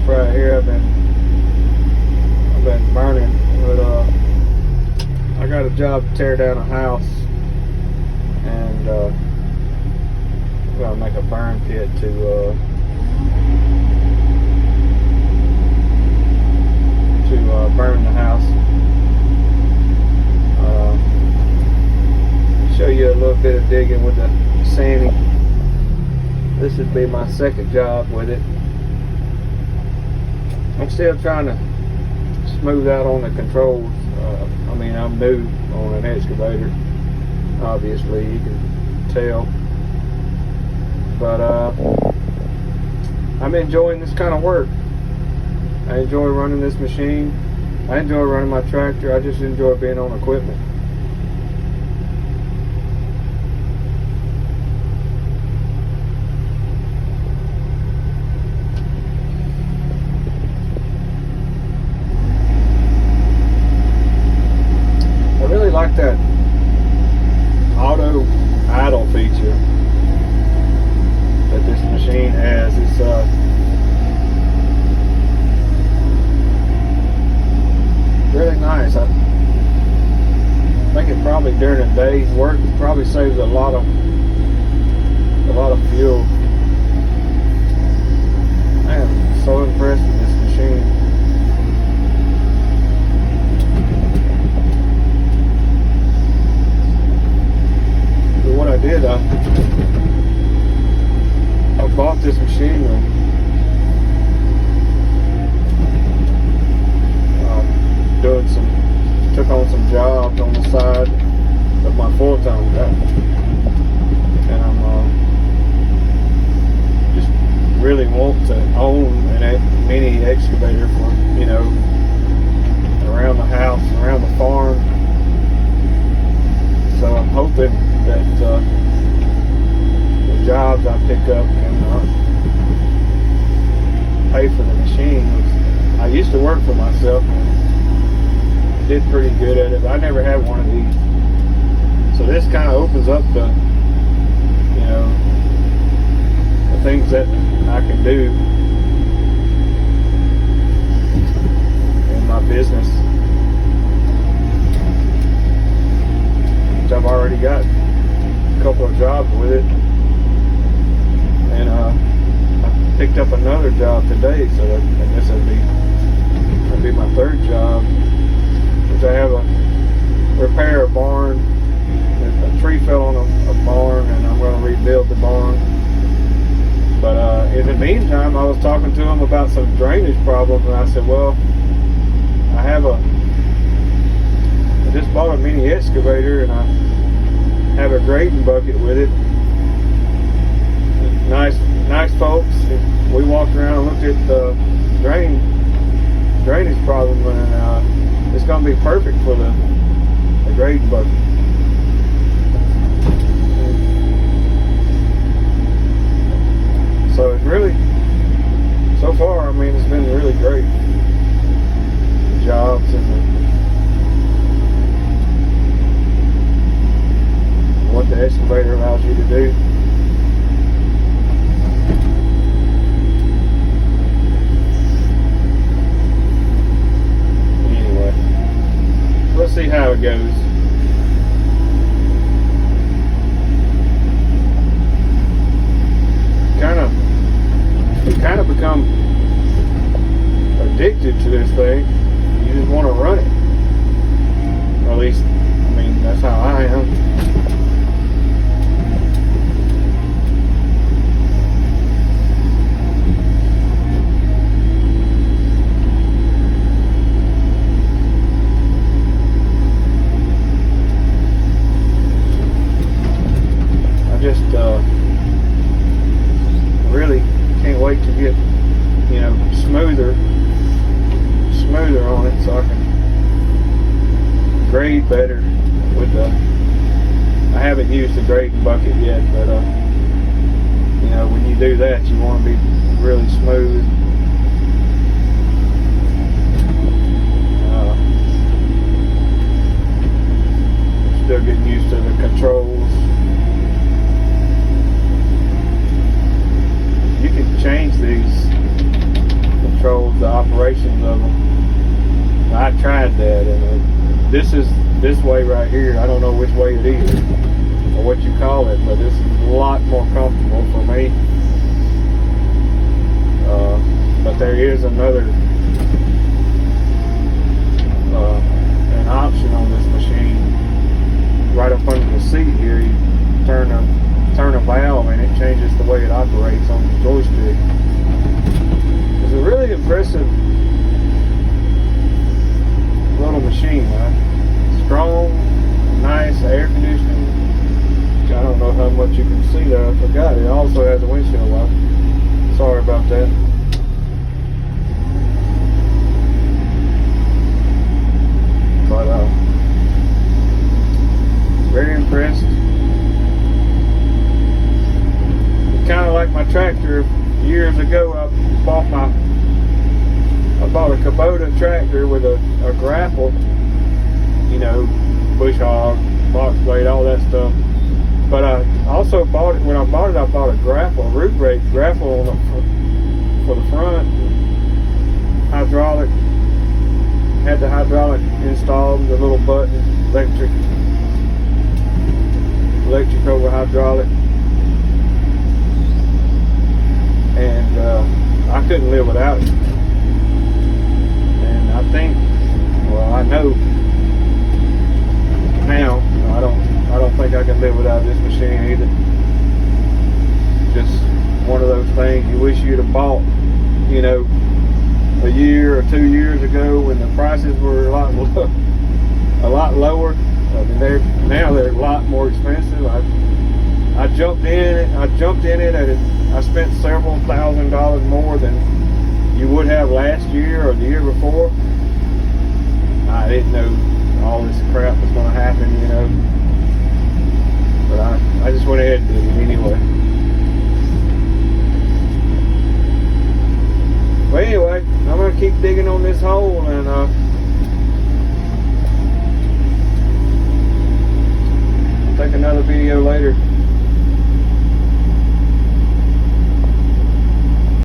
right here I've been burning, but I got a job to tear down a house, and I'm gonna make a burn pit to burn the house. Show you a little bit of digging with the Sany. This would be my second job with it. I'm still trying to smooth out on the controls. I mean, I'm new on an excavator, obviously, you can tell. But I'm enjoying this kind of work. I enjoy running this machine. I enjoy running my tractor. I just enjoy being on equipment. I really like that auto idle feature that this machine has. It's really nice. I think it probably during a day's work it probably saves a lot of fuel. I am so impressed with this machine. But what I did, I bought this machine and took on some jobs on the side of my full-time job, and I'm just really want to own a mini excavator for, you know, around the house, around the farm. So I'm hoping that the jobs I pick up can pay for the machine. I used to work for myself and did pretty good at it, but I never had one of these. So this kind of opens up the, you know, the things that I can do in my business, which I've already got a couple of jobs with it, and I picked up another job today, so I guess that'd be my third job. I have a repair a barn. A tree fell on a barn, and I'm going to rebuild the barn. But in the meantime, I was talking to him about some drainage problems, and I said, well, I just bought a mini excavator, and I have a grading bucket with it. Nice folks. We walked around and looked at the drainage problem, and it's going to be perfect for the grading bucket. So it's really, so far, I mean, it's been really great. The jobs and what the excavator allows you to do. Let's see how it goes. You kind of become addicted to this thing. You just want to run it. Or at least, I mean, that's how I am. Really can't wait to get, you know, smoother on it, so I can grade better with the. I haven't used the grading bucket yet, but you know, when you do that, you want to be really smooth. Still getting used to the controls. You can change these controls that, and this way right here. I don't know which way it is or what you call it, but this is a lot more comfortable for me. But there is another an option on this machine. Right up under the seat here, you turn a valve and it changes the way it operates on the joystick. It's a really impressive little machine, man. Strong, nice, air conditioning. I don't know how much you can see there. I forgot it also has a windshield wiper. Sorry about that. But very impressed. Kind of like my tractor. Years ago, I bought a Kubota tractor with a grapple, you know, bush hog, box blade, all that stuff. But I also bought it, when I bought it, I bought a grapple, a root brake grapple for the front, hydraulic, had the hydraulic installed, the little button, electric over hydraulic. And I couldn't live without it. And I think, well, I know now, I don't think I can live without this machine either. Just one of those things you wish you'd have bought, you know, a year or 2 years ago when the prices were a lot lower. I mean, now they're a lot more expensive. I jumped in it at I spent several $1,000s more than you would have last year or the year before. I didn't know all this crap was going to happen, you know. But I just went ahead and did it anyway. But anyway, I'm going to keep digging on this hole, and